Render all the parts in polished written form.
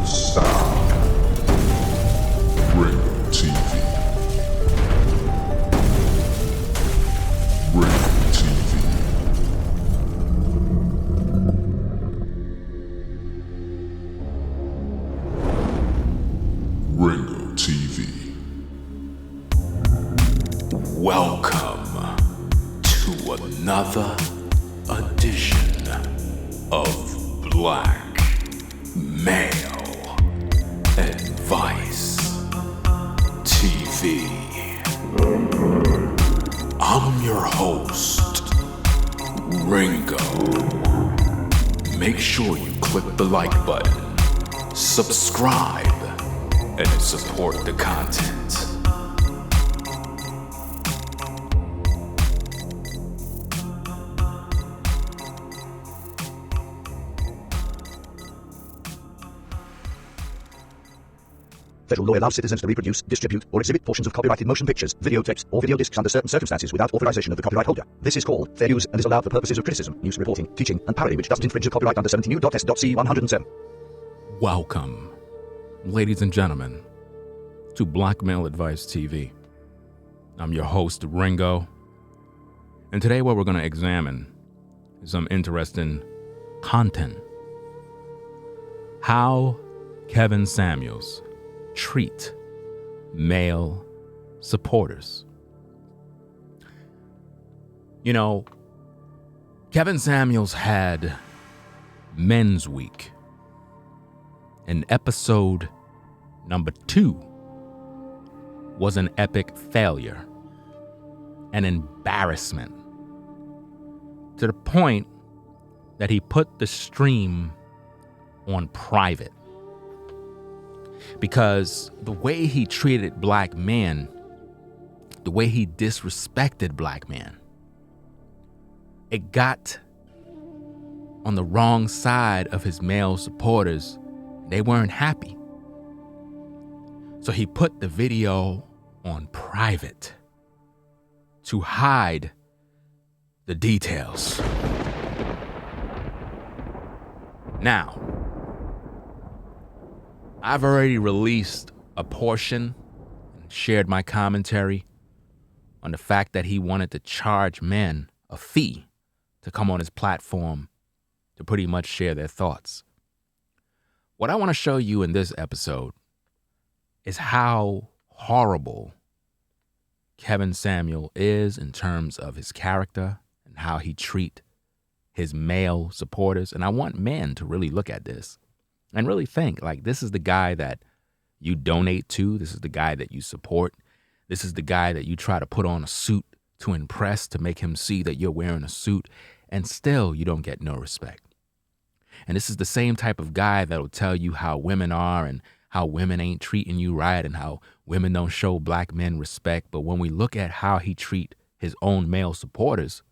sound. Ringo TV. Ringo TV. Ringo TV. Welcome to another edition of Black Male Advice TV. I'm your host, Ringo. Make sure you click the like button, subscribe, and support the content. Federal law allows citizens to reproduce, distribute, or exhibit portions of copyrighted motion pictures, videotapes, or video discs under certain circumstances without authorization of the copyright holder. This is called fair use and is allowed for purposes of criticism, news reporting, teaching, and parody which doesn't infringe the copyright under 17 U.S.C. 107. Welcome, ladies and gentlemen, to Black Male Advice TV. I'm your host, Ringo, and today what we're going to examine is some interesting content. How Kevin Samuels treat male supporters. You know, Kevin Samuels had Men's Week, and episode number 2 was an epic failure, an embarrassment, to the point that he put the stream on private. Because the way he treated black men, the way he disrespected black men, it got on the wrong side of his male supporters. They weren't happy. So he put the video on private to hide the details. Now, I've already released a portion and shared my commentary on the fact that he wanted to charge men a fee to come on his platform to pretty much share their thoughts. What I want to show you in this episode is how horrible Kevin Samuel is in terms of his character and how he treats his male supporters. And I want men to really look at this and really think, like, this is the guy that you donate to. This is the guy that you support. This is the guy that you try to put on a suit to impress, to make him see that you're wearing a suit, and still you don't get no respect. And this is the same type of guy that will tell you how women are and how women ain't treating you right and how women don't show black men respect. But when we look at how he treat his own male supporters,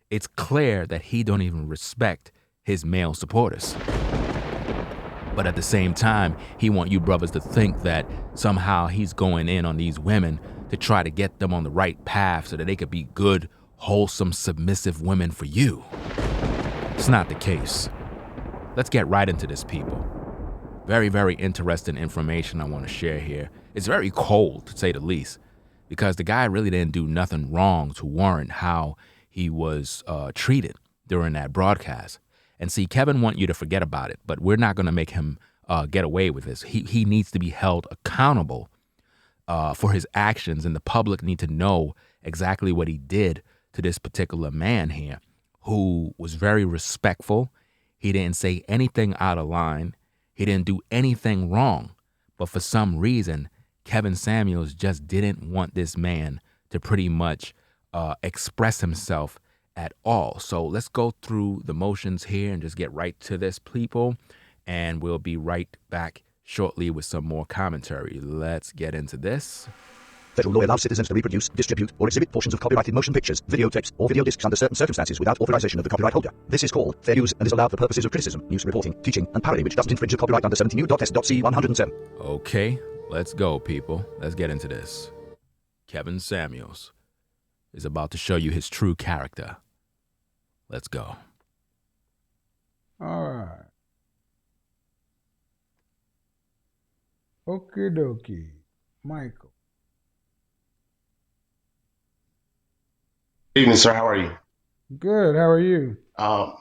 it's clear that he don't even respect his male supporters. But at the same time, he want you brothers to think that somehow he's going in on these women to try to get them on the right path so that they could be good, wholesome, submissive women for you. It's not the case. Let's get right into this, people. Very, very interesting information I want to share here. It's very cold, to say the least, because the guy really didn't do nothing wrong to warrant how he was treated during that broadcast. And see, Kevin want you to forget about it, but we're not going to make him get away with this. He needs to be held accountable for his actions, and the public need to know exactly what he did to this particular man here, who was very respectful. He didn't say anything out of line. He didn't do anything wrong. But for some reason, Kevin Samuels just didn't want this man to pretty much express himself at all. So let's go through the motions here and just get right to this, people. And we'll be right back shortly with some more commentary. Let's get into this. Federal law allows citizens to reproduce, distribute, or exhibit portions of copyrighted motion pictures, videotapes, or video discs under certain circumstances without authorization of the copyright holder. This is called fair use and is allowed for purposes of criticism, news reporting, teaching, and parody which doesn't infringe the copyright under 17 U.S.C. 107. Okay, let's go, people. Let's get into this. Kevin Samuels is about to show you his true character. Let's go. All right. Okie dokie. Michael. Evening, sir. How are you? Good. How are you? Now,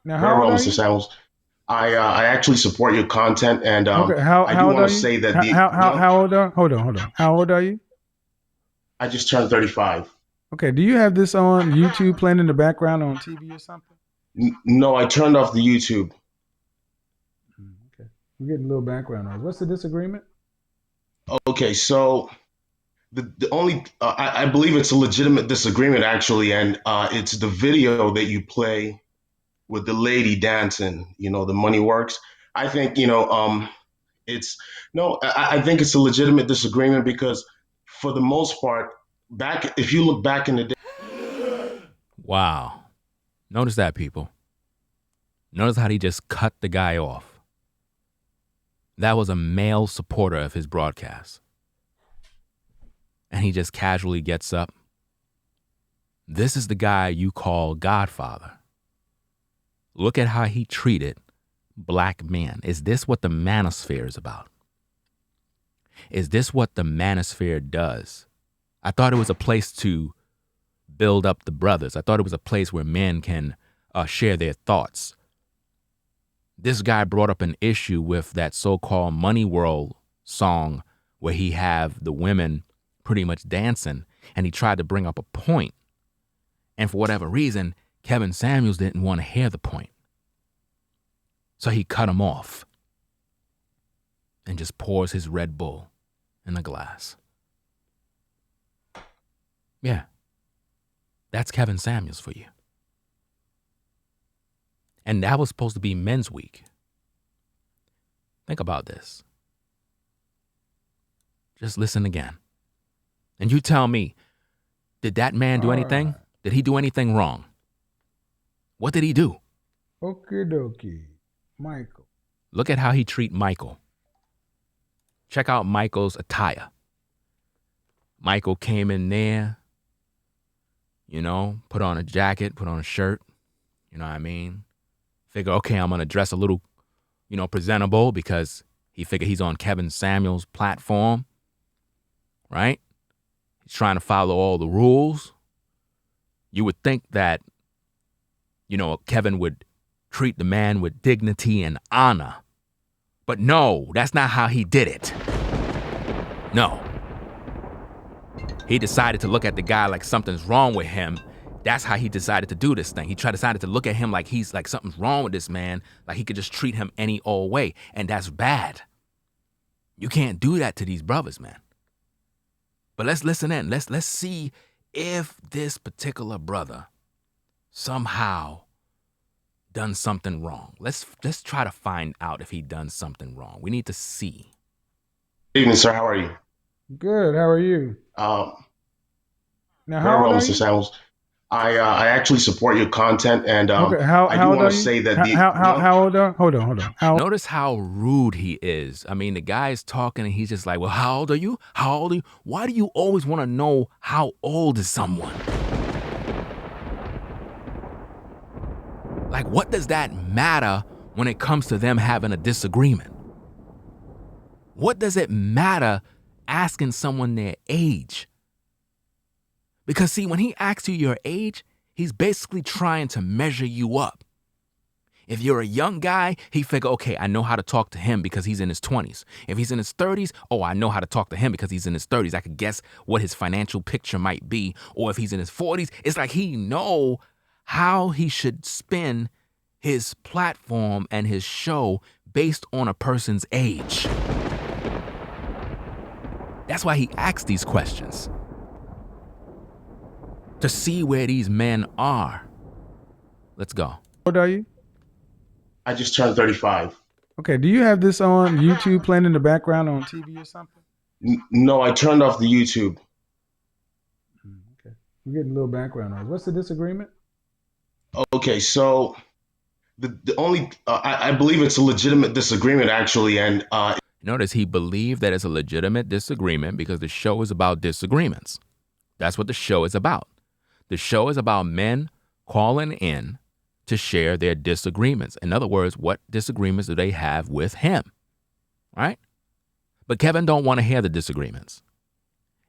Now, very how old well, are Mr. you? Samuels. I actually support your content, and Okay. I How do old want are to you? say that How old are? Hold on. How old are you? I just turned 35. Okay. Do you have this on YouTube playing in the background on TV or something? No, I turned off the YouTube. Okay. We're getting a little background noise. What's the disagreement? Okay, so the only I believe it's a legitimate disagreement actually, and it's the video that you play with the lady dancing. The money works. I think it's no. I think it's a legitimate disagreement because for the most part, back if you look back in the day. Wow. Notice that, people. Notice how he just cut the guy off. That was a male supporter of his broadcast. And he just casually gets up. This is the guy you call Godfather. Look at how he treated black men. Is this what the manosphere is about? Is this what the manosphere does? I thought it was a place to build up the brothers. I thought it was a place where men can share their thoughts. This guy brought up an issue with that so-called Money World song where he have the women pretty much dancing, and he tried to bring up a point. And for whatever reason, Kevin Samuels didn't want to hear the point. So he cut him off and just pours his Red Bull in the glass. Yeah, that's Kevin Samuels for you. And that was supposed to be Men's Week. Think about this. Just listen again. And you tell me, did that man do anything? Right. Did he do anything wrong? What did he do? Okie dokie. Michael. Look at how he treat Michael. Check out Michael's attire. Michael came in there, put on a jacket, put on a shirt, you know what I mean? Figure, okay, I'm going to dress a little, presentable because he figured he's on Kevin Samuels' platform, right? He's trying to follow all the rules. You would think that, Kevin would treat the man with dignity and honor. But no, that's not how he did it. No. He decided to look at the guy like something's wrong with him. That's how he decided to do this thing. He decided to look at him like he's like something's wrong with this man, like he could just treat him any old way. And that's bad. You can't do that to these brothers, man. But let's listen in. Let's see if this particular brother somehow done something wrong. Let's try to find out if he done something wrong. We need to see. Evening, sir. How are you? Good. How are you? Now, Now, very how well, old are Mr. you? Samuels. I actually support your content, and Okay. I do How old want are to you? say that How old are? Hold on. Notice how rude he is. I mean, the guy's talking and he's just like, well, how old are you? How old are you? Why do you always want to know how old is someone? Like, what does that matter when it comes to them having a disagreement? What does it matter asking someone their age? Because see, when he asks you your age, he's basically trying to measure you up. If you're a young guy, he figure, okay, I know how to talk to him because he's in his 20s. If he's in his 30s, oh, I know how to talk to him because he's in his 30s. I could guess what his financial picture might be. Or if he's in his 40s, it's like he know how he should spin his platform and his show based on a person's age. That's why he asks these questions. To see where these men are. Let's go. How old are you? I just turned 35. Okay. Do you have this on YouTube playing in the background on TV or something? No, I turned off the YouTube. Okay. We're getting a little background noise. What's the disagreement? Okay, so the only I believe it's a legitimate disagreement actually, and Notice he believed that it's a legitimate disagreement because the show is about disagreements. That's what the show is about. The show is about men calling in to share their disagreements. In other words, what disagreements do they have with him? Right? But Kevin don't want to hear the disagreements.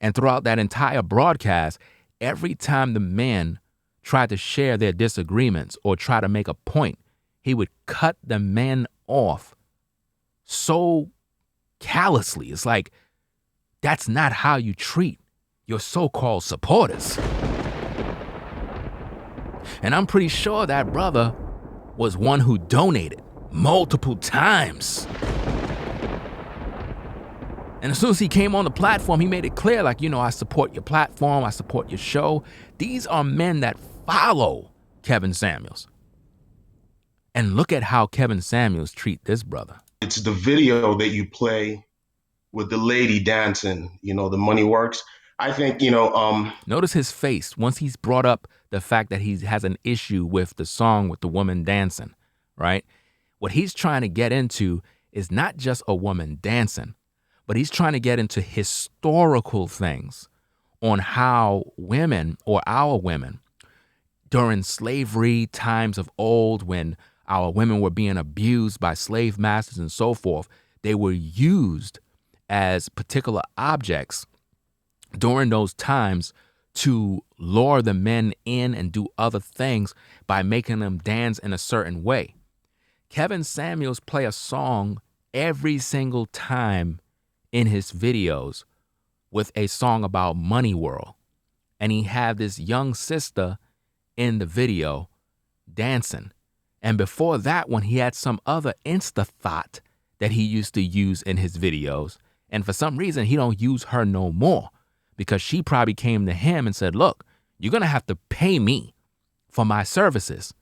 And throughout that entire broadcast, every time the men tried to share their disagreements or try to make a point, he would cut the men off so callously. It's like, that's not how you treat your so-called supporters. And I'm pretty sure that brother was one who donated multiple times. And as soon as he came on the platform, he made it clear, like, I support your platform, I support your show. These are men that follow Kevin Samuels. And look at how Kevin Samuels treat this brother. It's the video that you play with the lady dancing, the money works. I think, Notice his face once he's brought up the fact that he has an issue with the song with the woman dancing, right? What he's trying to get into is not just a woman dancing, but he's trying to get into historical things on how women, or our women, during slavery times of old, when our women were being abused by slave masters and so forth, they were used as particular objects during those times to lure the men in and do other things by making them dance in a certain way. Kevin Samuels play a song every single time in his videos with a song about Money World. And he had this young sister in the video dancing. And before that one, he had some other Insta thought that he used to use in his videos. And for some reason, he don't use her no more, because she probably came to him and said, look, you're going to have to pay me for my services.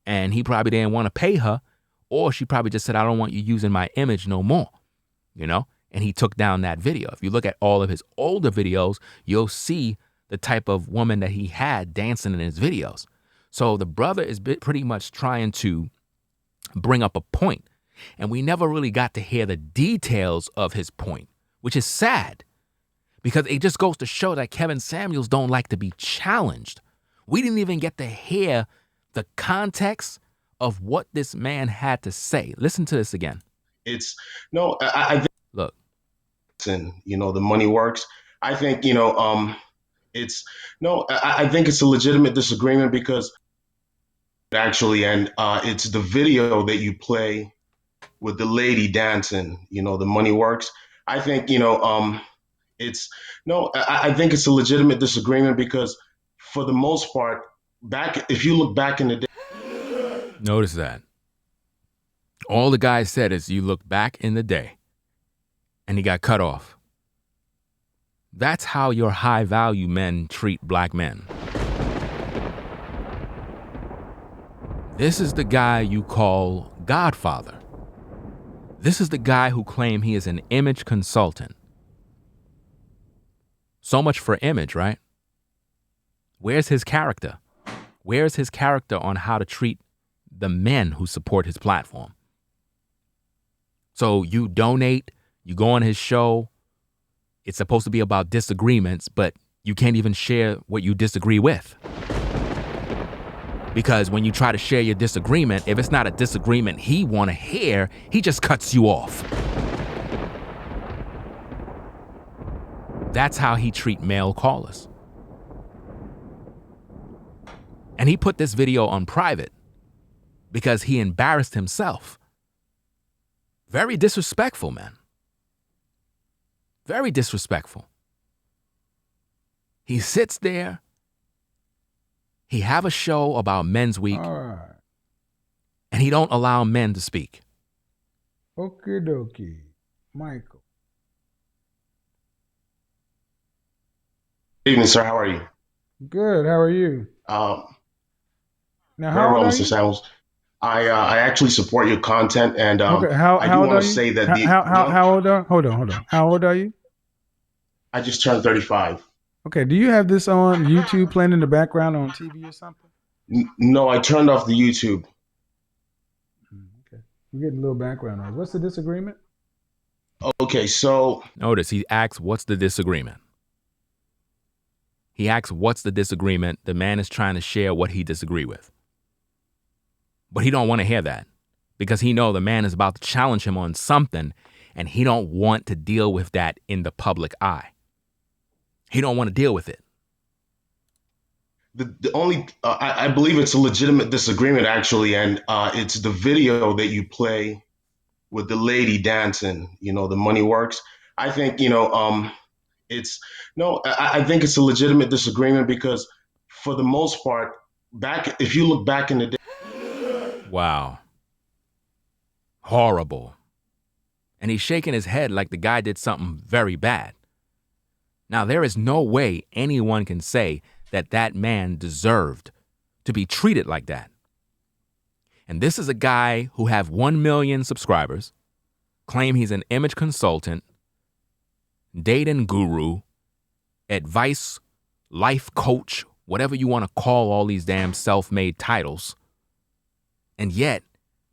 And he probably didn't want to pay her, or she probably just said, I don't want you using my image no more, And he took down that video. If you look at all of his older videos, you'll see the type of woman that he had dancing in his videos. So the brother is pretty much trying to bring up a point. And we never really got to hear the details of his point, which is sad, because it just goes to show that Kevin Samuels don't like to be challenged. We didn't even get to hear the context of what this man had to say. Listen to this again. I think, look, and the money works. I think, I think it's a legitimate disagreement, because actually, and it's the video that you play with the lady dancing, the money works. I think, I think it's a legitimate disagreement, because for the most part, if you look back in the day. Notice that. All the guy said is, you look back in the day, and he got cut off. That's how your high value men treat black men. This is the guy you call Godfather. This is the guy who claimed he is an image consultant. So much for image, right? Where's his character? Where's his character on how to treat the men who support his platform? So you donate, you go on his show. It's supposed to be about disagreements, but you can't even share what you disagree with. Because when you try to share your disagreement, if it's not a disagreement he want to hear, he just cuts you off. That's how he treat male callers. And he put this video on private because he embarrassed himself. Very disrespectful, man. Very disrespectful. He sits there. He have a show about Men's Week. All right. And he don't allow men to speak. Okie dokie. Michael. Good evening, sir. How are you? Good. How are you? Now, Now, very how well, old are Mr. you? Samuels. I actually support your content, and Okay. I How do old want are to you? say that How old are? Hold on. How old are you? I just turned 35. Okay. Do you have this on YouTube playing in the background on TV or something? No, I turned off the YouTube. Okay. We're getting a little background noise. What's the disagreement? Okay, so Notice he asks, what's the disagreement? He asks, what's the disagreement? The man is trying to share what he disagree with. But he don't want to hear that because he know the man is about to challenge him on something. and he don't want to deal with that in the public eye. He don't want to deal with it. The only I believe it's a legitimate disagreement actually, and it's the video that you play with the lady dancing. The money works. I think it's no. I think it's a legitimate disagreement because for the most part, if you look back in the day. Wow. Horrible. And he's shaking his head like the guy did something very bad. Now, there is no way anyone can say that that man deserved to be treated like that. And this is a guy who have 1 million subscribers, claim he's an image consultant, dating guru, advice, life coach, whatever you want to call all these damn self-made titles. And yet,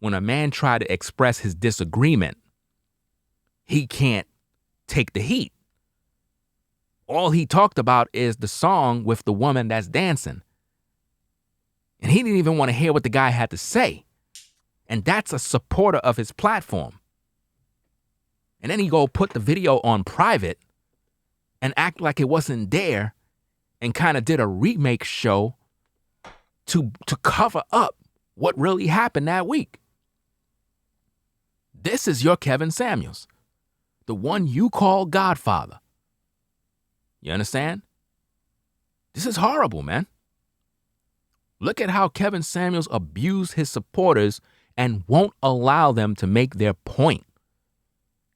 when a man tried to express his disagreement, he can't take the heat. All he talked about is the song with the woman that's dancing. And he didn't even want to hear what the guy had to say. And that's a supporter of his platform. And then he go put the video on private and act like it wasn't there and kind of did a remake show to cover up what really happened that week. This is your Kevin Samuels, the one you call Godfather. You understand? This is horrible, man. Look at how Kevin Samuels abused his supporters and won't allow them to make their point.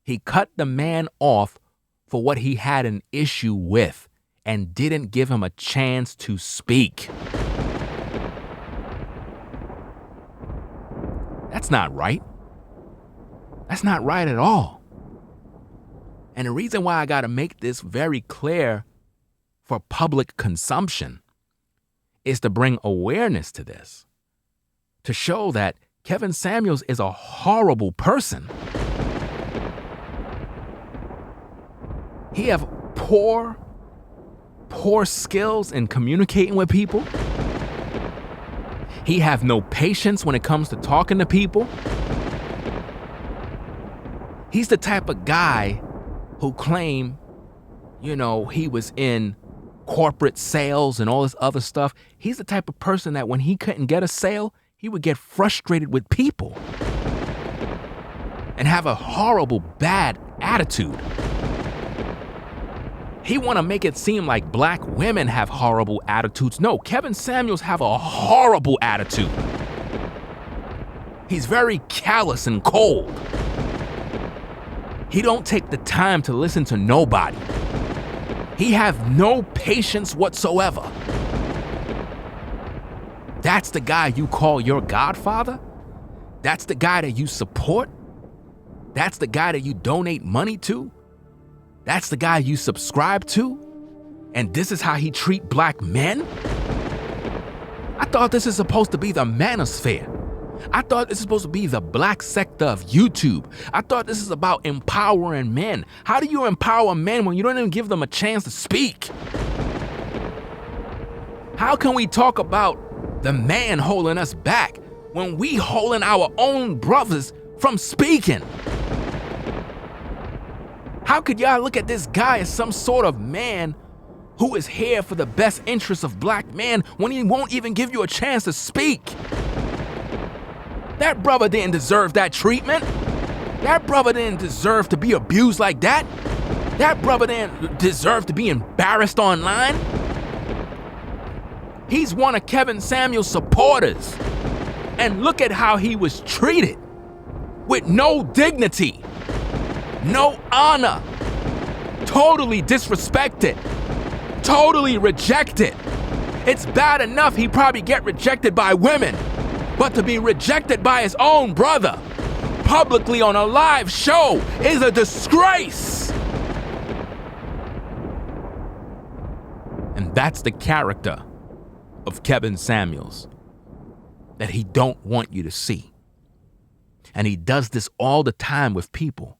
He cut the man off for what he had an issue with and didn't give him a chance to speak. That's not right. That's not right at all. And the reason why I got to make this very clear for public consumption is to bring awareness to this, to show that Kevin Samuels is a horrible person. He have poor skills in communicating with people. He have no patience when it comes to talking to people. He's the type of guy who claim, he was in corporate sales and all this other stuff. He's the type of person that when he couldn't get a sale, he would get frustrated with people and have a horrible, bad attitude. He want to make it seem like black women have horrible attitudes. No, Kevin Samuels have a horrible attitude. He's very callous and cold. He don't take the time to listen to nobody. He have no patience whatsoever. That's the guy you call your Godfather? That's the guy that you support? That's the guy that you donate money to? That's the guy you subscribe to? And this is how he treat black men? I thought this is supposed to be the manosphere. I thought this is supposed to be the black sector of YouTube. I thought this is about empowering men. How do you empower men when you don't even give them a chance to speak? How can we talk about the man holding us back when we holding our own brothers from speaking? How could y'all look at this guy as some sort of man who is here for the best interests of black men when he won't even give you a chance to speak? That brother didn't deserve that treatment. That brother didn't deserve to be abused like that. That brother didn't deserve to be embarrassed online. He's one of Kevin Samuels' supporters. And look at how he was treated. With no dignity, no honor, totally disrespected, totally rejected. It's bad enough he probably get rejected by women. But to be rejected by his own brother, publicly on a live show, is a disgrace. And that's the character of Kevin Samuels that he don't want you to see. And he does this all the time with people,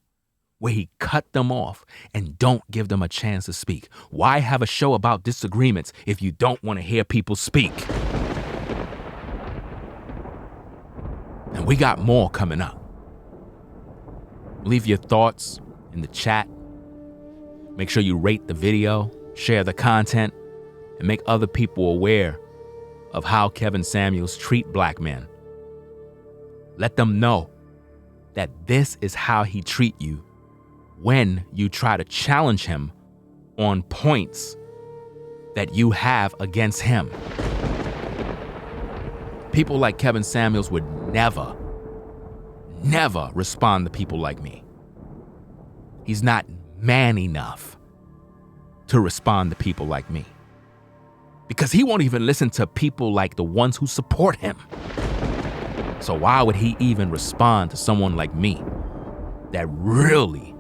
where he cut them off and don't give them a chance to speak. Why have a show about disagreements if you don't want to hear people speak? And we got more coming up. Leave your thoughts in the chat. Make sure you rate the video, share the content, and make other people aware of how Kevin Samuels treat black men. Let them know that this is how he treat you when you try to challenge him on points that you have against him. People like Kevin Samuels would never respond to people like me. He's not man enough to respond to people like me, because he won't even listen to people like the ones who support him. So why would he even respond to someone like me that really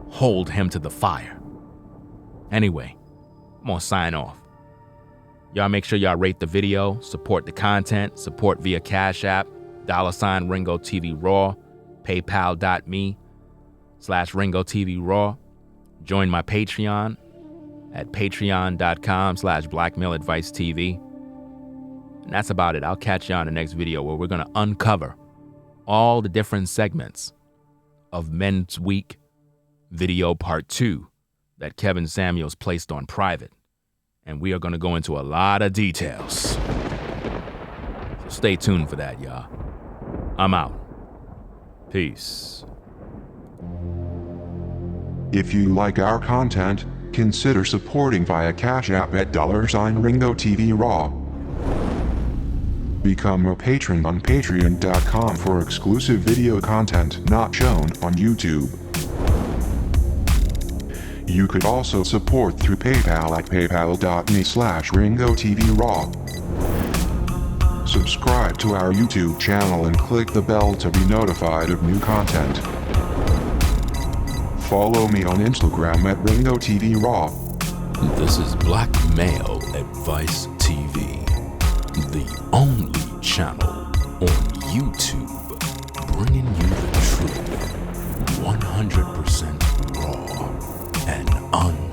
hold him to the fire? Anyway, I'm gonna sign off. Y'all make sure y'all rate the video, support the content, support via Cash App, $ Ringo TV Raw, paypal.me/Ringo TV Raw. Join my Patreon at patreon.com/BlackMaleAdviceTV. And that's about it. I'll catch you on the next video where we're going to uncover all the different segments of Men's Week video part 2 that Kevin Samuels placed on private. And we are going to go into a lot of details. So stay tuned for that, y'all. I'm out. Peace. If you like our content, consider supporting via Cash App at $ Ringo TV Raw. Become a patron on patreon.com for exclusive video content not shown on YouTube. You could also support through PayPal at paypal.me/Ringo TV Raw. Subscribe to our YouTube channel and click the bell to be notified of new content. Follow me on Instagram at Ringo TV Raw. This is Black Male Advice TV, the only channel on YouTube bringing you the truth 100% raw and uncut.